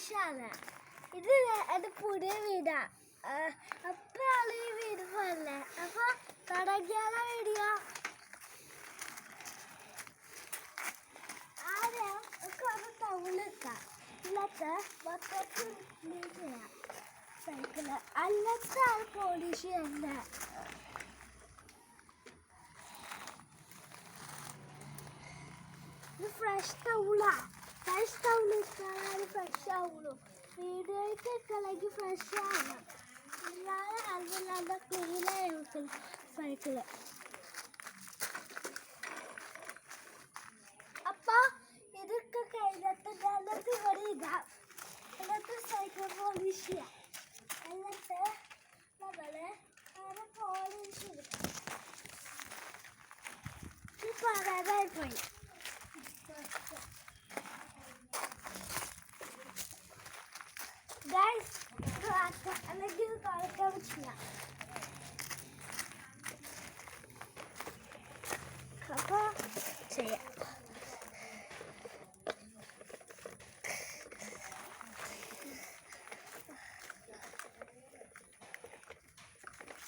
പോലീഷാണ്. ഇത് എൻ്റെ പുതിയ വീടാ. അപ്പോഴാണ് ഈ വീട് പോലെ. അപ്പോൾ തുടങ്ങിയാലോ വീഡിയോ? ആദ്യം കുറച്ച് ടൗണിലെത്താം. എന്നിട്ട് മൊത്തത്തിൽ ക്ലീൻ ചെയ്യാം സൈക്കിള്. അല്ലത്താണ് പോലീഷ് തന്നെ. ഇത് ഫ്രഷ് ടൗണാണ്. ഫ്രഷ് ടൗണിൽ ഫ്രഷ് ആവുള്ളൂ. വീഡിയോയ്ക്കൊക്കെ അല്ലെങ്കിൽ ഫ്രഷ് ആണ്. അല്ലാതെ അതില്ലാതെ ക്ലീനായിരിക്കും സൈക്കിള്. അപ്പോൾ ഇതൊക്കെ കഴിഞ്ഞിട്ട് ഞങ്ങൾക്ക് ഇവിടെ ഇടാം. എന്നിട്ട് സൈക്കിൾ പോളിഷ് ചെയ്യാം. എന്നിട്ട് നമ്മൾ പോളിഷ് എടുക്കാം. പറയാതായി പോയി. ഗൈസ്, അല്ലെങ്കിൽ കളിക്കാൻ പറ്റില്ല. അപ്പോൾ ചെയ്യാം.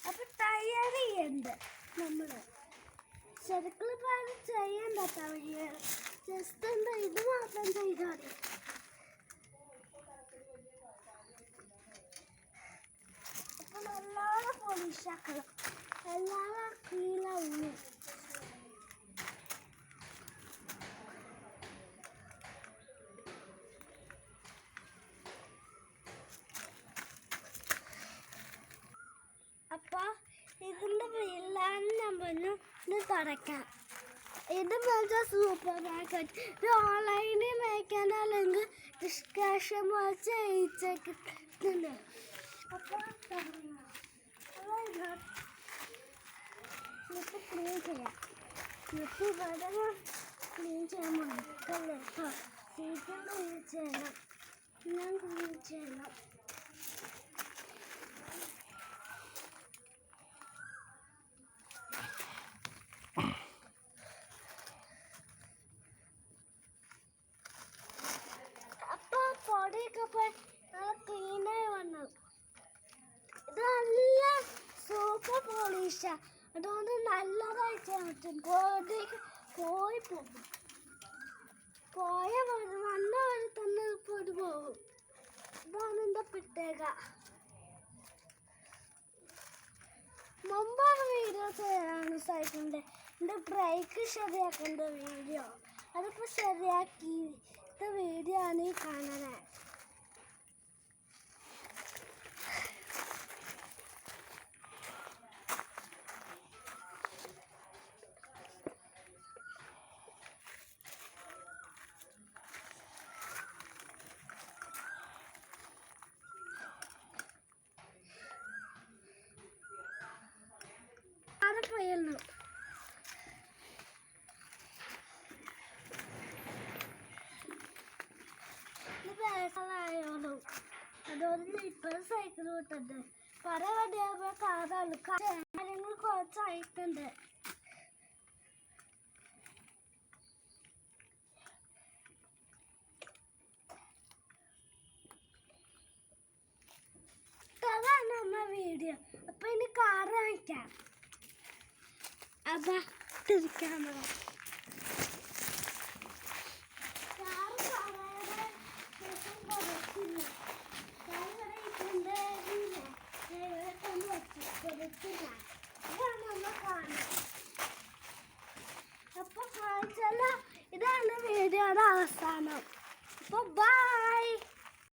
അപ്പോൾ തയ്യാറിയുണ്ട് നമ്മൾ. ശരിക്കും പറഞ്ഞ് ചെയ്യണ്ട തയ്യാർ. ജസ്റ്റ് എന്താ ഇത് മാത്രം ചെയ്താൽ മതി. അപ്പോൾ നല്ലോണം പോളിഷാക്കണം. എല്ലാവരും ക്ലീനാവുന്നു. അപ്പോൾ ഇതിൻ്റെ വീട്ടിലാണ് നമ്മൾ തുടക്കാം. ഇത് വെച്ചാൽ സൂപ്പർ മാർക്കറ്റ്. ഇത് ഓൺലൈനിൽ മേടിക്കാൻ അല്ലെങ്കിൽ ഡിസ്കഷൻ വെച്ച് അയച്ചിട്ടുണ്ട്. അപ്പോൾ സ്ലിപ്പ് ക്ലീൻ ചെയ്യാം. സ്ലിപ്പ് ഇവിടെ ക്ലീൻ ചെയ്യാൻ മറക്കല്ലേ കേട്ടോ. സീറ്റ് ക്ലീൻ ചെയ്യണം. ഞാൻ ക്ലീൻ ചെയ്യണം. പൊടിയൊക്കെ ക്ലീനായി വന്നു. ഇത് നല്ല സൂപ്പർ പോളിഷാ. അതുകൊണ്ട് നല്ലതായി ചെയ്യാൻ പറ്റും. പൊടിയൊക്കെ പോയി പോകും. വന്ന വഴി തന്നെ പൊടി പോകും. ഇതാണ് എൻ്റെ പ്രത്യേക. മുമ്പാണ് വീഡിയോ ചെയ്യാനാണ് സൈക്കിളിൻ്റെ. എൻ്റെ ബ്രേക്ക് ശരിയാക്കേണ്ട വീഡിയോ. അതിപ്പോൾ ശരിയാക്കി വീഡിയോ ആണ് ഈ കാണാൻ. അത് പോയിരുന്നു. അതുകൊണ്ട് ഇപ്പം സൈക്കിൾ വിട്ടുണ്ട്. പല വണ്ടിയാകുമ്പോൾ കാറാണ്. കാര്യങ്ങൾ കുറച്ചായിട്ടുണ്ട്. അതാണ് നമ്മ വീഡിയോ. അപ്പം ഇനി കാറ് വാങ്ങിക്കാം. അപ്പം തിരിക്കാൻ അപ്പോൾ കാണിച്ചാൽ ഇതാണ് വീഡിയോയുടെ അവസാനം. അപ്പോൾ ബൈ.